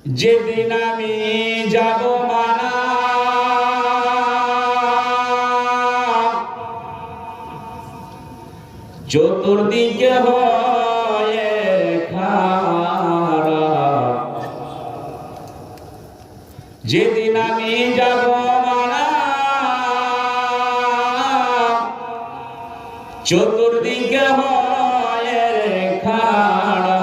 যেদিন আমি যাব মানা চতুর্দিকে হয়ে খাড়া, যেদিন আমি যাব মানা চতুর্দিকে হয়ে খাড়া,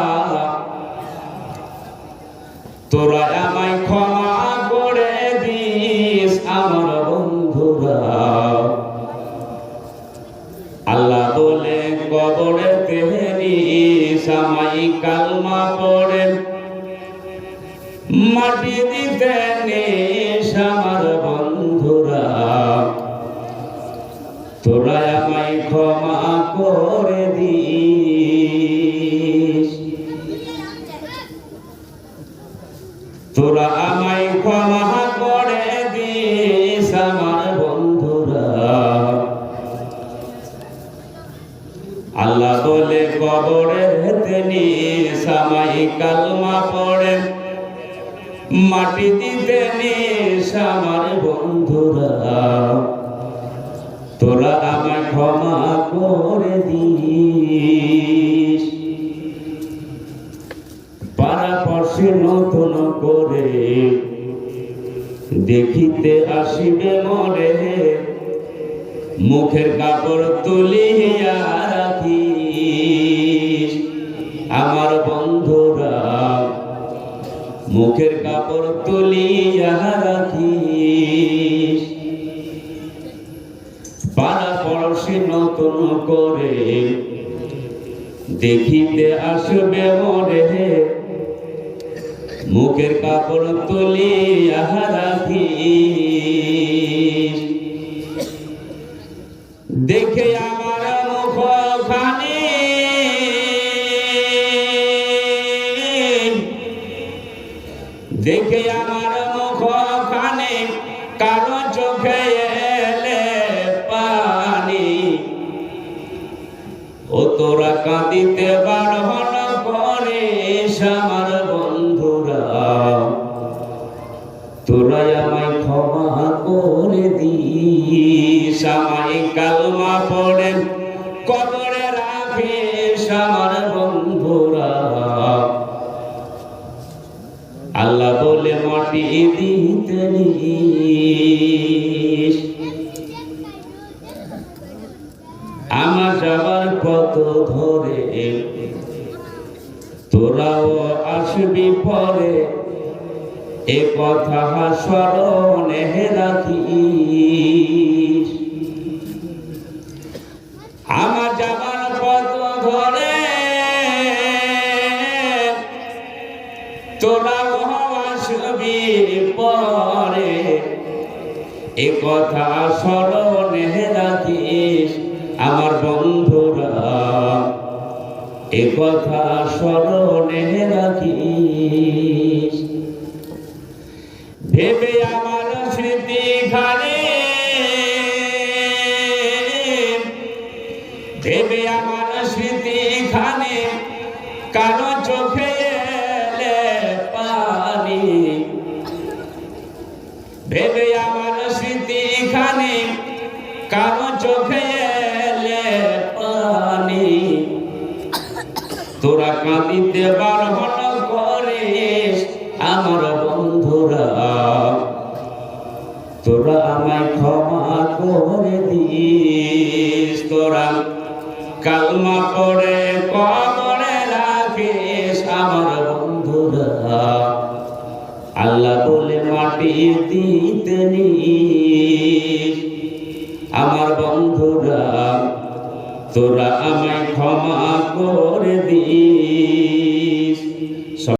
তোরা আমায় ক্ষমা করে দিস আমার বন্ধুরা। আল্লাহ বলে কবরে তেহরিস আমায় কালমা পড়ে মাটি দিতে নিস আমার বন্ধুরা। তোরা আমায় ক্ষমা করে দিস, তোরা আমায় ক্ষমা করে দিস আমার বন্ধুরা। আল্লাহ বলে কবরে নিস আমায় কালমা পড়ে মাটি দিতে নিস আমার বন্ধুরা। তোরা আমায় ক্ষমা করে দিস। পাড়াপড়শি নতুন করে দেখিতে আসিবে মরে, মুখের কাপড় তুলিয়া রাখিস আমার বন্ধুরা। মুখের কাপড় তুলিয়া রাখিস। পাড়াপড়শি নতুন করে দেখিতে আসবে মরে, মুখের কাপড় তুলিয়া রাখিস। দেখে আমার মুখখানি দেখে আমার মুখখানি কারো চোখে এলে পানি, ও তোরা কাঁদিতে বারণ করিস আমার বন্ধুরা। তোরা আমায় ক্ষমা করে দিস, আমায় কালমা পড়ে কবরে রাখিস আমার বন্ধুরা। আল্লাহ বলে মাটি দিতে নিস। আমার যাবার কত ধরে তোরাও আসবি পরে, এ কথা স্মরণে রাখিস। আমার যাবার কত ধরে তোরাও আসবি পরে, এ কথা স্মরণে রাখিস আমার বন্ধুরা। এ কথা স্মরণে রাখিস। ভেবে আমার স্মৃতি খানে, ভেবে আমার স্মৃতি খানে কারো চোখে এলে পানি, ভেবে আমার স্মৃতি খানে কারো চোখে এলে পানি, তোরা কাঁদিতে বারণ করিস আমার বন্ধুরা। তোরা আমায় ক্ষমা করে দিস। তোরা কালমা পড়ে কবরে রাখিস আমার বন্ধুরা। আল্লাহ বলে মাটি দিতে নিস আমার বন্ধুরা। তোরা আমায় ক্ষমা করে দিস।